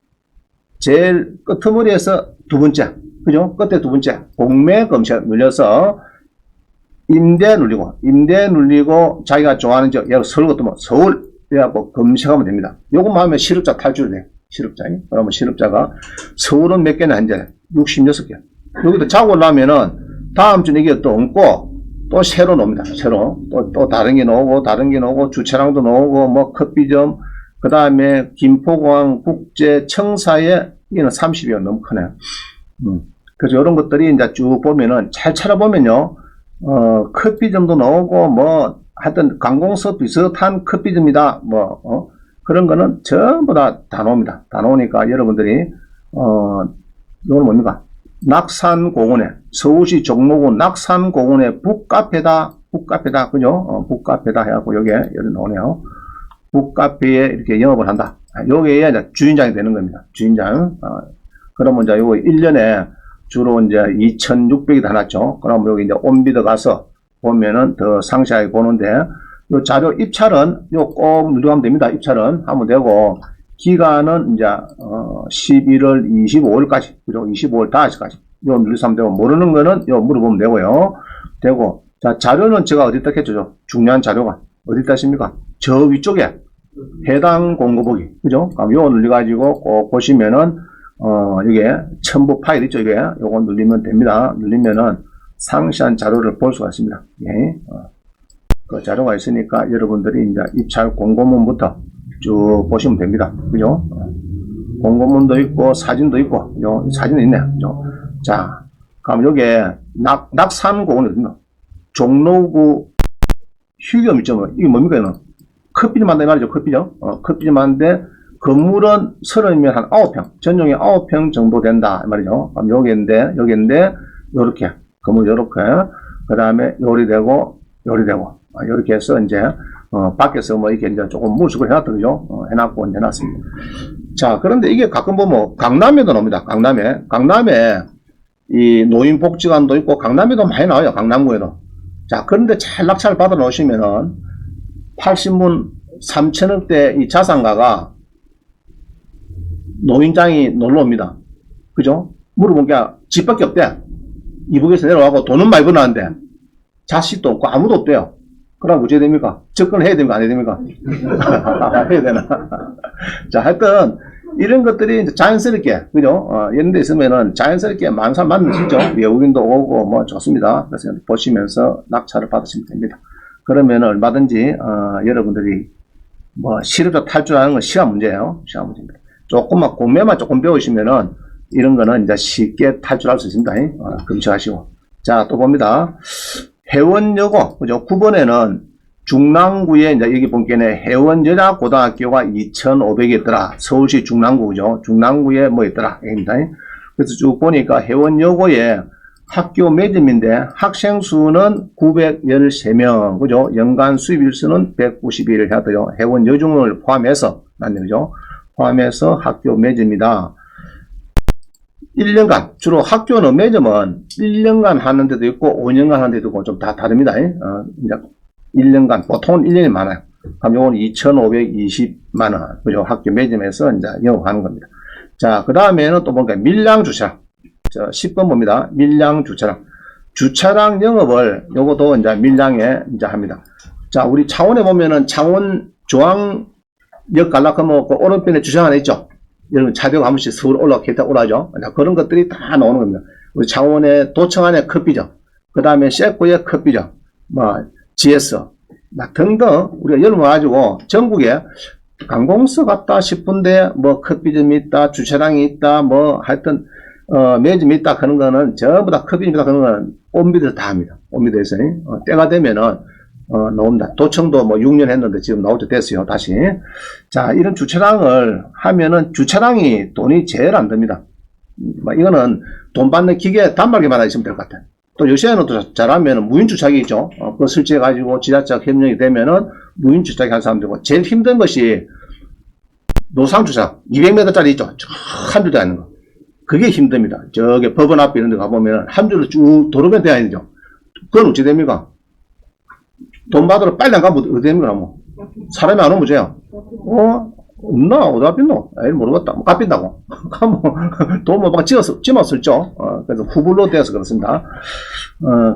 제일 끄트머리에서 두 번째, 그죠? 끝에 두 번째, 공매 검색 눌려서 임대 눌리고 자기가 좋아하는 지역, 예를 서울 같으면 서울, 이래갖고 검색하면 됩니다. 요것만 하면 실업자 탈출이 돼요. 실업자니. 그러면 실업자가 서울은 몇 개나 현재? 66개. 여기도 자고 나면은 다음 주에 이게 또 얹고 또 새로 나옵니다. 새로. 또 다른 게 나오고, 주차장도 나오고, 뭐 커피점, 그 다음에 김포공항 국제 청사에 이게는 30여 너무 크네요. 그래서 이런 것들이 이제 쭉 보면은 잘 찾아보면요. 커피점도 나오고, 뭐, 하여튼 관공서 비슷한 커피점이다. 그런 거는 전부 다 나옵니다. 다 나오니까 여러분들이, 이건 뭡니까? 낙산공원에, 서울시 종로구 낙산공원에 북카페다, 그죠? 북카페다 해갖고 여기 나오네요. 북카페에 이렇게 영업을 한다. 여기에 이제 주인장이 되는 겁니다. 주인장. 그러면 이제 요거 1년에 주로 이제 2,600이 다 났죠. 그럼 여기 이제 온비드 가서 보면은 더 상세하게 보는데, 요 자료 입찰은 요 꼭 누르면 됩니다. 입찰은 하면 되고, 기간은 이제 11월 25일까지, 그죠? 25월 5일까지 요 누르면 되고, 모르는 거는 요 물어보면 되고, 자, 자료는 제가 어디다 했죠? 중요한 자료가 어디다 있습니까? 저 위쪽에 해당 공고 보기, 그죠? 그럼 요 눌러가지고 꼭 보시면은 이게 첨부 파일 있죠? 이게 요거 눌리면 됩니다. 눌리면은 상세한 자료를 볼 수가 있습니다. 예. 그 자료가 있으니까 여러분들이 이제 입찰 공고문부터 쭉 보시면 됩니다. 그죠? 공고문도 있고 사진도 있고, 요 사진도 있네. 그죠? 자, 그럼 여기에 낙산공원이 어딨나? 종로구 휴게업 있죠? 이게 뭡니까? 이거는 커피점 한다 이 말이죠. 커피점. 커피점 하는데 건물은 30면 한 9평, 전용이 9평 정도 된다 이 말이죠. 그럼 여기인데 요렇게 건물 요렇게, 그 다음에 요리되고 이렇게 해서 이제 밖에서 뭐 이렇게 이제 조금 무식을 해놨더죠. 해놨고 이제 해놨습니다. 자, 그런데 이게 가끔 보면 강남에도 나옵니다. 강남에 이 노인복지관도 있고 강남에도 많이 나와요. 강남구에도. 자, 그런데 잘 낙찰 받아 놓으시면은 80문 3천억대 이 자산가가 노인장이 놀러 옵니다. 그죠? 물어본 게 집밖에 없대. 이북에서 내려가고 돈은 많이 버는데 자식도 없고 아무도 없대요. 그럼 어찌 됩니까? 접근을 해야 됩니까? 안 해야 됩니까? 해야 되나? 자, 하여튼 이런 것들이 이제 자연스럽게, 그죠? 이런 데 있으면은 자연스럽게 많은 사람 만날 수 있죠. 외국인도 오고 뭐 좋습니다. 그래서 보시면서 낙찰을 받으시면 됩니다. 그러면 얼마든지 여러분들이 뭐 실업자 탈출하는 건 시간 문제예요. 시간 문제입니다. 조금만 공매만 조금 배우시면은 이런 거는 이제 쉽게 탈출할 수 있습니다. 검색하시고. 자, 또 봅니다. 해원여고, 그죠? 9번에는 중랑구에, 이제 여기 본게는 해원여자고등학교가 2,500이 있더라. 서울시 중랑구, 그죠? 중랑구에 뭐 있더라. 입니다. 그래서 쭉 보니까 해원여고에 학교 매점인데 학생 수는 913명, 그죠? 연간 수입일수는 191을 해야 돼요. 해원여중을 포함해서, 그죠? 포함해서 학교 매점이다. 1년간, 주로 학교는 매점은 1년간 하는 데도 있고 5년간 하는 데도 있고 좀 다 다릅니다. 이제 1년간, 보통은 1년이 많아요. 그럼 요건 2,520만원. 그죠? 학교 매점에서 이제 영업하는 겁니다. 자, 그 다음에는 또 뭔가 밀양 주차장. 10번 봅니다. 밀양 주차장. 주차장 영업을 요것도 이제 밀양에 이제 합니다. 자, 우리 창원에 보면은 창원 중앙역 갈라하면 그 오른편에 주차장 하나 있죠? 여러분 차대고 한 번씩 서울 올라오죠? 그런 것들이 다 나오는 겁니다. 우리 창원의 도청 안에 커피점, 그 다음에 세코의 커피점, GS, 등등, 우리가 여름 와가지고 전국에 관공서 같다 싶은데, 커피점이 있다, 주차장이 있다, 하여튼, 매점이 있다, 그런 거는 전부 다 커피점이다, 그런 거는 옴비드에서 다 합니다. 옴비드에서. 때가 되면은, 나옵니다. 도청도 6년 했는데 지금 나올 때 됐어요. 다시. 자, 이런 주차장을 하면은 주차장이 돈이 제일 안 듭니다. 이거는 돈 받는 기계 단말기만 있으면 될 것 같아요. 또 요새는 또 잘하면은 무인주차기 있죠. 그거 설치해가지고 지자체 협력이 되면은 무인주차기 한 사람 되고, 제일 힘든 것이 노상주차장 200m짜리 있죠. 한 줄도 있는 거. 그게 힘듭니다. 저기 법원 앞에 이런 데 가보면 한 줄로 쭉 도로변 되어 있죠. 그건 어찌 됩니까? 돈 받으러 빨리 안 가면 어디 됩니까, 사람이 안 오면 돼요. 없나? 어디 앞있노? 에이, 모르겠다. 갚인다고. 가면, 돈 막 찜어 쓸죠. 그래서 후불로 되어서 그렇습니다.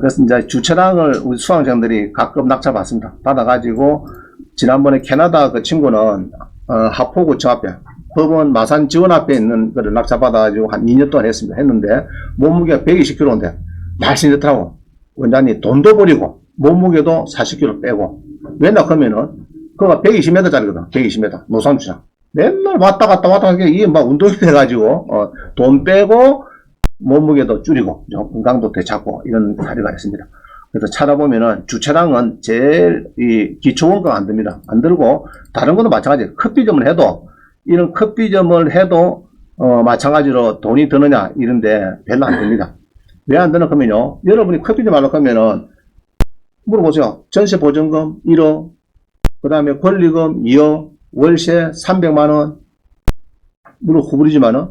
그래서 이제 주차장을 우리 수강생들이 가끔 낙찰받습니다. 받아가지고, 지난번에 캐나다 그 친구는, 하포구청 앞에, 법원 마산 지원 앞에 있는 거를 낙찰받아가지고 한 2년 동안 했는데, 몸무게가 120kg인데, 날씬히 좋더라고. 원장님, 돈도 버리고, 몸무게도 40kg 빼고. 왜냐 그러면은 그거가 120m짜리거든. 120m 노상주차장. 맨날 왔다 갔다 하게 이게 막 운동이 돼가지고 돈 빼고 몸무게도 줄이고 건강도 되찾고 이런 사례가 있습니다. 그래서 찾아보면은 주차장은 제일 이 기초원가가 안 듭니다. 안 들고 다른 것도 마찬가지예요. 커피점을 해도 이런 커피점을 해도 마찬가지로 돈이 드느냐 이런데 별로 안 듭니다. 왜 안 드는 거면요. 여러분이 커피점 하려고 하면은 물어보세요. 전세보증금 1억, 그 다음에 권리금 2억, 월세 300만원, 물론 후불이지만은,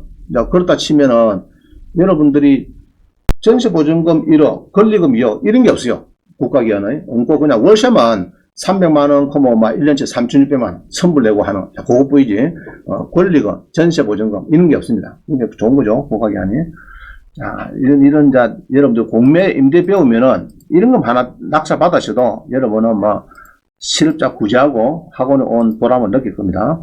그렇다 치면은, 여러분들이 전세보증금 1억, 권리금 2억, 이런 게 없어요. 국가기관에. 없고, 그냥 월세만 300만원, 1년치 3,600만원 선불 내고 하는, 그거 보이지? 권리금, 전세보증금, 이런 게 없습니다. 이게 좋은 거죠. 국가기관이. 자, 이런, 여러분들 공매 임대 배우면은, 이런 건 하나 낙찰 받으셔도, 여러분은 실업자 구제하고 학원에 온 보람을 느낄 겁니다.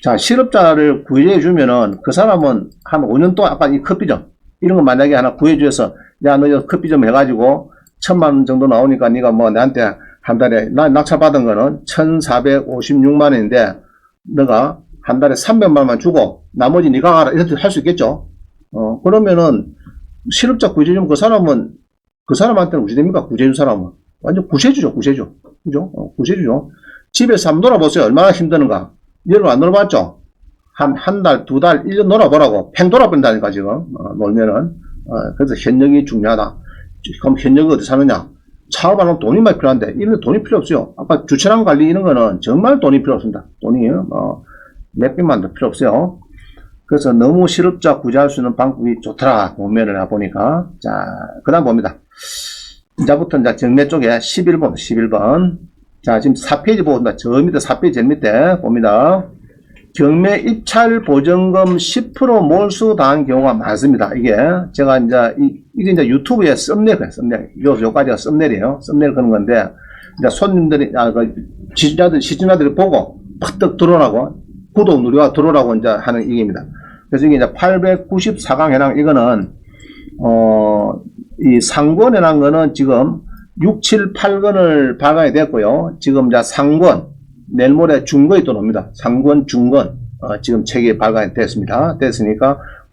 자, 실업자를 구제해주면은, 그 사람은 한 5년 동안, 아까 이 커피점, 이런 거 만약에 하나 구해줘서, 야, 너 여기 커피점 해가지고, 1,000만원 정도 나오니까, 네가 나한테 한 달에, 나 낙찰 받은 거는 1,456만원인데, 너가 한 달에 300만원만 주고, 나머지 네가 알아. 이렇게 할 수 있겠죠? 그러면은, 실업자 구제해주면 그 사람한테는 어찌 됩니까? 구제해준 사람은. 완전 구세주죠, 구세주. 그죠? 구세주죠. 집에서 한번 놀아보세요. 얼마나 힘드는가. 여러분 안 놀아봤죠? 한 달, 2달, 1년 놀아보라고. 팽 돌아버린다니까, 지금. 놀면은. 그래서 현역이 중요하다. 그럼 현역이 어디 사느냐? 사업하려면 돈이 많이 필요한데, 이런 돈이 필요 없어요. 아까 주차장 관리 이런 거는 정말 돈이 필요 없습니다. 돈이, 몇백만도 필요 없어요. 그래서 너무 실업자 구제할 수 있는 방법이 좋더라. 공매를 해보니까. 자, 그 다음 봅니다. 이제부터 이제 정매 쪽에 11번. 자, 지금 4페이지 보겠습니다. 저 밑에 4페이지 제일 밑에 봅니다. 경매 입찰 보증금 10% 몰수 당한 경우가 많습니다. 이게 제가 이게 이제 유튜브에 썸네일이에요. 썸네일. 요까지가 썸네일이에요. 썸네일 그런 건데, 이제 손님들이, 시청자들이 보고 팍떡 들어오라고, 구독 누르고 들어오라고 이제 하는 얘기입니다. 그래서 이게 이제 894강 해당, 이거는, 이 상권이라는 거는 지금 6, 7, 8건을 발간이 됐고요. 지금 이제 상권, 내일 모레 중건이 또 옵니다. 상권, 중건, 지금 책이 발간이 됐으니까,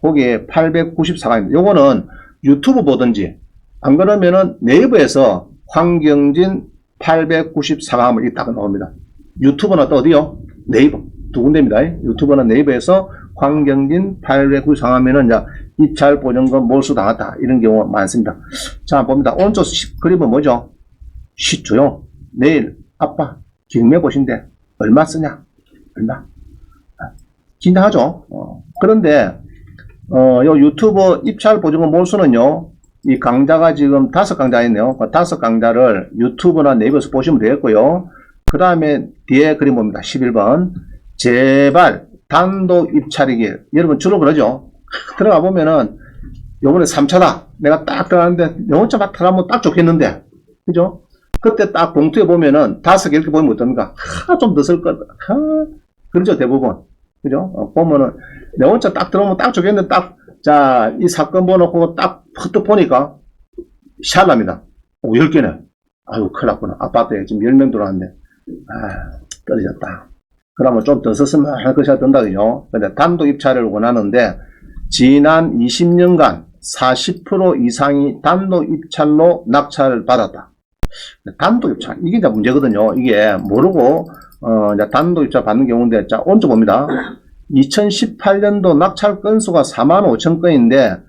거기에 894강입니다. 요거는 유튜브 보든지, 안 그러면은 네이버에서 황경진 894강을 이따가 나옵니다. 유튜브는 또 어디요? 네이버. 두 군데입니다. 유튜브는 네이버에서 황경진 894강 하면은 이제 입찰 보증금 몰수 당했다. 이런 경우가 많습니다. 자, 봅니다. 오른쪽 그림은 뭐죠? 쉽죠요. 내일 아빠 경매 보신대. 얼마 쓰냐? 얼마? 긴장하죠. 그런데 요 유튜브 입찰 보증금 몰수는요. 이 강좌가 지금 5강좌 있네요. 그 5강좌를 유튜브나 네이버에서 보시면 되겠고요. 그 다음에 뒤에 그림 봅니다. 11번. 제발 단독 입찰이기. 여러분 주로 그러죠. 들어가 보면은 요번에 3차다. 내가 딱 들어가는데 영어차 막 들어가면 딱 좋겠는데. 그죠? 그때 딱 봉투에 보면은 5개 이렇게 보면 어떻습니까? 좀 더 쓸 것. 그렇죠. 대부분. 그죠? 보면은 영어차 딱 들어오면 딱 좋겠는데 딱, 자, 이 사건 번호 보고 딱 푸득 보니까 샬랍니다. 10개네. 아유, 큰일 났구나. 아파트에 지금 10명 들어왔는데. 떨어졌다. 그러면 좀 더 썼으면 할 것이 든다, 그죠? 근데 단독 입찰을 원하는데, 지난 20년간 40% 이상이 단독 입찰로 낙찰을 받았다. 단독 입찰. 이게 이제 문제거든요. 이게 모르고, 이제 단독 입찰 받는 경우인데, 자, 오른쪽 봅니다. 2018년도 낙찰 건수가 45,000건인데,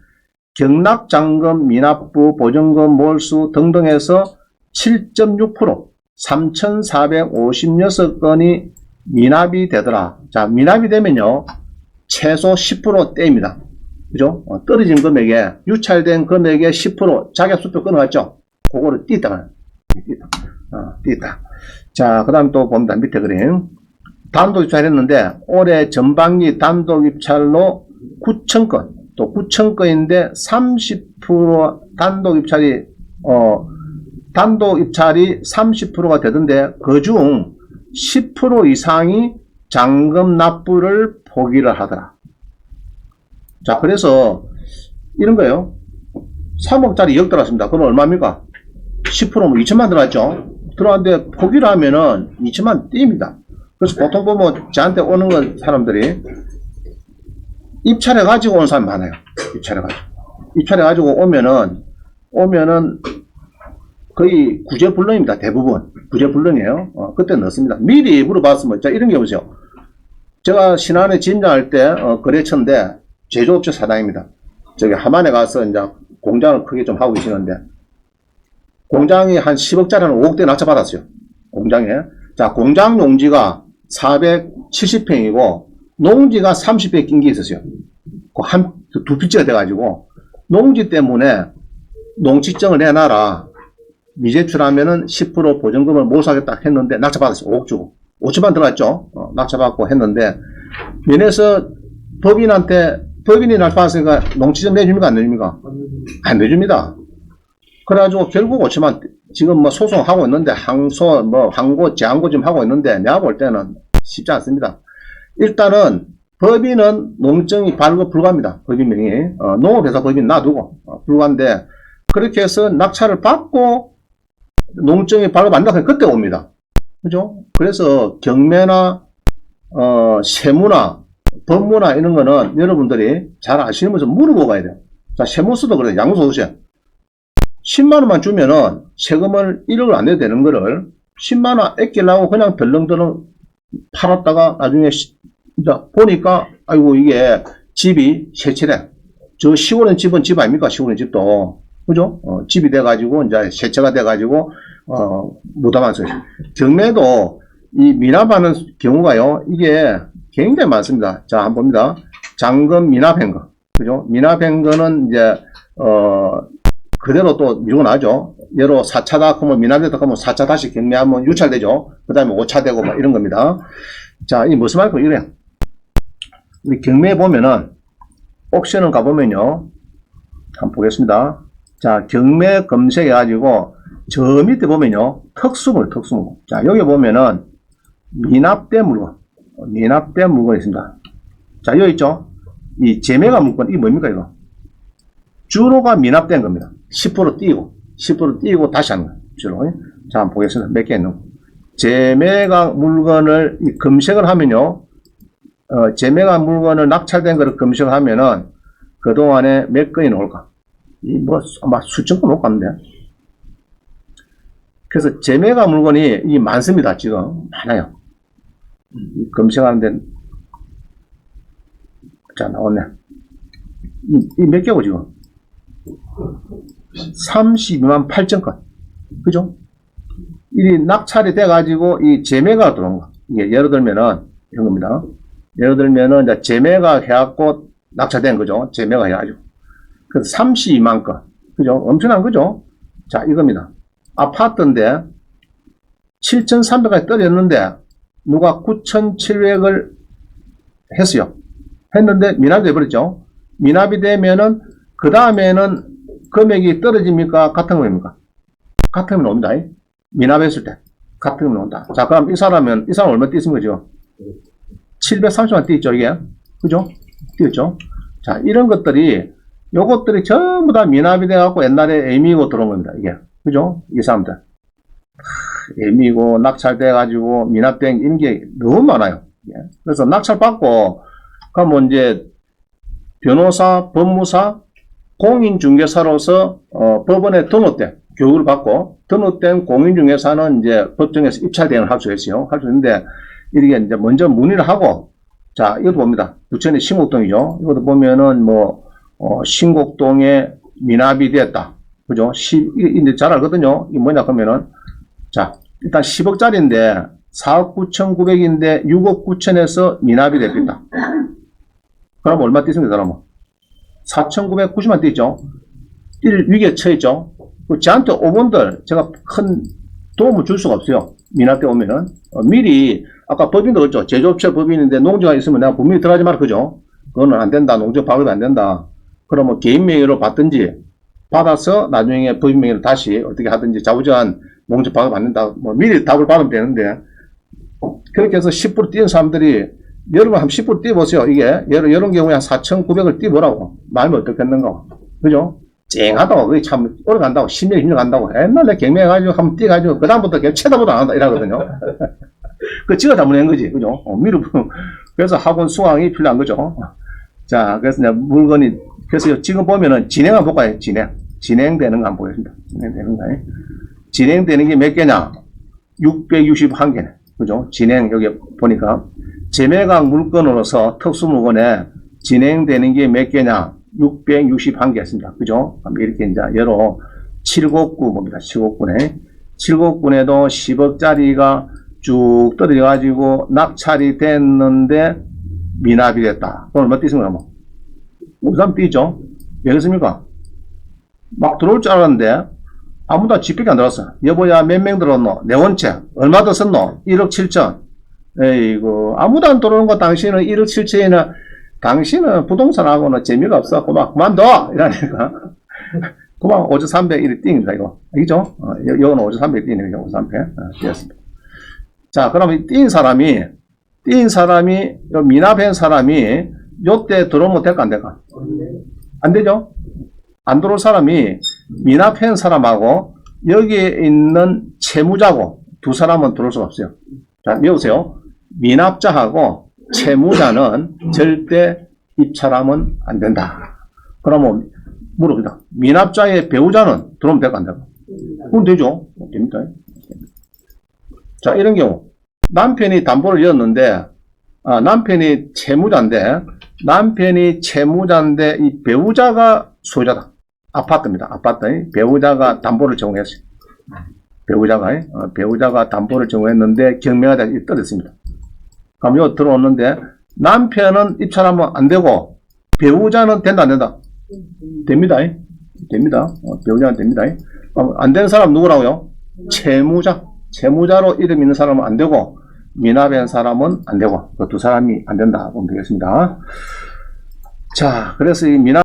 경락장금, 미납부, 보증금, 몰수 등등 해서 7.6%, 3,456건이 미납이 되더라. 자, 미납이 되면요, 최소 10% 떼입니다. 그죠? 떨어진 금액에, 유찰된 금액의 10% 자격수표 끊어갔죠? 그거를 띄다가, 띄다. 자, 그 다음 또 봅니다. 밑에 그림. 단독 입찰했는데, 올해 전반기 단독 입찰로 9,000건, 또 9,000건인데 30% 단독 입찰이, 단독 입찰이 30%가 되던데, 그중 10% 이상이 잔금 납부를 포기를 하더라. 자, 그래서 이런 거예요. 3억짜리 2억 들어왔습니다. 그럼 얼마입니까? 10%면 2천만 들어왔죠? 들어왔는데 포기를 하면은 2천만 띄입니다. 그래서 보통 보면 저한테 오는 건 사람들이 입찰해가지고 오는 사람이 많아요. 입찰해가지고 오면은 거의 구제불능입니다. 대부분. 구제불능이에요. 그때 넣습니다. 미리 물어봤으면, 자, 이런 게 보세요. 제가 신안에 진장할 때, 거래처인데, 제조업체 사장입니다. 저기 하만에 가서 이제 공장을 크게 좀 하고 계시는데, 공장이 한 10억짜리 한 5억대 낙찰받았어요. 공장에. 자, 공장 용지가 470평이고, 농지가 30평 낀 게 있었어요. 두 필지가 돼가지고, 농지 때문에 농지증을 내놔라. 미제출하면은 10% 보증금을 몰수하겠다 했는데 낙찰받았어요. 5억 주고. 5천만 들어갔죠. 낙찰받고 했는데, 면에서 법인이 낙찰받았으니까 농지증 내줍니까? 안 내줍니까? 안 내줍니다. 그래가지고 결국 5천만, 지금 뭐 소송하고 있는데, 항고, 재항고 지금 하고 있는데, 내가 볼 때는 쉽지 않습니다. 일단은, 법인은 농증이 발급 불가합니다. 법인명이. 농업회사 법인 놔두고, 불가한데, 그렇게 해서 낙찰을 받고, 농증이 발급 안 나면 그때 옵니다. 그죠? 그래서 경매나, 세무나, 법무나 이런 거는 여러분들이 잘 아시면서 물어보고 가야 돼요. 자, 세무서도 그래요. 양도소득세. 10만원만 주면은 세금을 1억을 안 내도 되는 거를 10만원 아끼려고 그냥 덜렁덜렁 팔았다가 나중에 보니까, 아이고, 이게 집이 세채래. 저 시골의 집은 집 아닙니까? 시골의 집도. 그죠? 집이 돼가지고, 이제 세채가 돼가지고, 무담한 소리. 경매도 이 미납하는 경우가요, 이게 굉장히 많습니다. 자, 한번 봅니다. 잔금 미납한 거. 그죠? 미납한 거는 이제, 그대로 또 밀고 나죠. 예로 4차다 하면 미납됐다 하면 4차 다시 경매하면 유찰되죠. 그 다음에 5차 되고 막 이런 겁니다. 자, 이 무슨 말이고 이래요. 우리 경매에 보면은, 옥션을 가보면요. 한번 보겠습니다. 자, 경매 검색해가지고, 저 밑에 보면요. 특수물. 자, 여기 보면은, 미납된 물건이 있습니다. 자, 여기 있죠? 이 재매가 물건, 이게 뭡니까, 이거? 주로가 미납된 겁니다. 10% 띄고 다시 하는 거예요. 주로. 자, 한번 보겠습니다. 몇 개 있는 거. 재매가 물건을 검색을 하면요. 재매가 물건을 낙찰된 거를 검색을 하면은, 그동안에 몇 건이 나올까? 아마 수천 건 올 것 같은데. 그래서 재매가 물건이 많습니다. 지금. 많아요. 검색하는데, 자, 나왔네. 이 몇 개고, 지금? 32만 8천 건. 그죠? 이 낙찰이 돼가지고, 이 재매가 들어온 거. 이게 예를 들면은, 이런 겁니다. 예를 들면은, 이제 재매가 해갖고, 낙찰된 거죠. 재매가 해가지고. 그래서 32만 건. 그죠? 엄청난 거죠? 자, 이겁니다. 아파트인데, 7,300까지 떨어졌는데 누가 9,700을 했어요. 했는데 미납이 돼버렸죠. 미납이 되면은 그 다음에는 금액이 떨어집니까? 같은 겁니까? 같은 건 온다. 미납했을 때 같은 건 온다. 자, 그럼 이 사람 얼마 뛰었은 거죠? 730만 뛰었죠, 이게. 그죠? 뛰었죠? 자, 이런 것들이 요것들이 전부 다 미납이 돼갖고 옛날에 애미고 들어온 겁니다, 이게. 그죠? 이 사람들. 애미고 낙찰돼가지고 미납된 인게 너무 많아요. 예. 그래서 낙찰받고, 그럼 이제 변호사, 법무사, 공인중개사로서 법원에 등록된 교육을 받고 등록된 공인중개사는 이제 법정에서 입찰 대행을 할 수 있어요. 할 수 있는데 이게 이제 먼저 문의를 하고 자 이것도 봅니다. 부천의 신곡동이죠. 이것도 보면은 뭐 신곡동에 미납이 됐다. 그죠? 이제 잘 알거든요. 이게 뭐냐 그러면은 자 일단 10억짜리인데 4억 9,900인데 6억 9천에서 미납이 됐다. 그럼 얼마 뛰습니까, 그러면? 4,990만 뛰죠. 뛸 위기에 처했죠. 저한테 오분들 제가 큰 도움을 줄 수가 없어요. 미납 때 오면은. 미리, 아까 법인도 그렇죠. 제조업체 법인인데 농지가 있으면 내가 분명히 들어가지 마라, 그죠? 그거는 안 된다. 농지 발급이 안 된다. 그러면 개인 명의로 받든지, 받아서 나중에 법인 명의로 다시 어떻게 하든지 자부지한 농지 발급 안 된다. 뭐 미리 답을 받으면 되는데, 그렇게 해서 10% 뛰는 사람들이 여러분 한 10% 뛰어보세요. 이게 이런 경우에 한 4,900을 뛰어보라고. 마음이 어떻겠는가. 그죠? 쨍하다고. 그게 참 오래 간다고. 10년, 20년 간다고. 옛날에 경매해가지고 한번 뛰어가지고 그다음부터 그냥 쳐다보도 안 한다 이러거든요. 그 지가 잘못한 거지. 그죠? 그래서 학원 수강이 필요한 거죠. 자, 그래서 이제 물건이, 그래서 지금 보면은 진행 한번 볼까요? 진행되는 거 한번 보겠습니다. 진행되는 거. 진행되는 게 몇 개냐? 661개네. 그죠? 진행, 여기 보니까. 재매각 물건으로서 특수물건에 진행되는 게 몇 개냐? 661개였습니다. 그죠? 이렇게 이제 여러 7곡구 봅니다. 7곡군에. 7곡군에도 10억짜리가 쭉 떨어져가지고 낙찰이 됐는데 미납이 됐다. 그럼 얼마 뛰습니까? 뭐? 우선 뛰죠? 왜 그렇습니까? 막 들어올 줄 알았는데 아무도 집밖에 안 들어왔어. 여보야 몇 명 들어왔노? 내 원체 얼마 더 썼노? 1억 7천. 에이구, 아무도 안 들어오는 거 당신은 1억 7천이나, 당신은 부동산하고는 재미가 없어. 그만둬! 이러니까. 그만 5,300 이렇게 띵입니다, 이거. 알겠죠? 이거는 5,300 띵이네, 5,300. 띄었습니다. 자, 그러면 띵 사람이, 미납한 사람이, 요때 들어오면 될까, 안 될까? 안 되죠? 안 들어올 사람이, 미납한 사람하고, 여기에 있는 채무자고, 두 사람은 들어올 수가 없어요. 자, 외우세요. 미납자하고 채무자는 절대 입찰하면 안 된다. 그러면 물어봅니다. 미납자의 배우자는 들어오면 될까 안 될까? 그럼 되죠. 됩니다. 자, 이런 경우 남편이 담보를 이었는데 남편이 채무자인데 이 배우자가 소유자다. 아파트입니다. 아파트. 배우자가 담보를 제공했어요. 배우자가 담보를 제공했는데 경매가 떨어졌습니다. 그럼 여기 들어오는데 남편은 입찰하면 안 되고 배우자는 된다 안 된다? 됩니다. 배우자는 됩니다. 안 되는 사람 누구라고요? 채무자로 이름 있는 사람은 안 되고 미납한 사람은 안 되고 그 두 사람이 안 된다 보면 되겠습니다. 자, 그래서 이 미납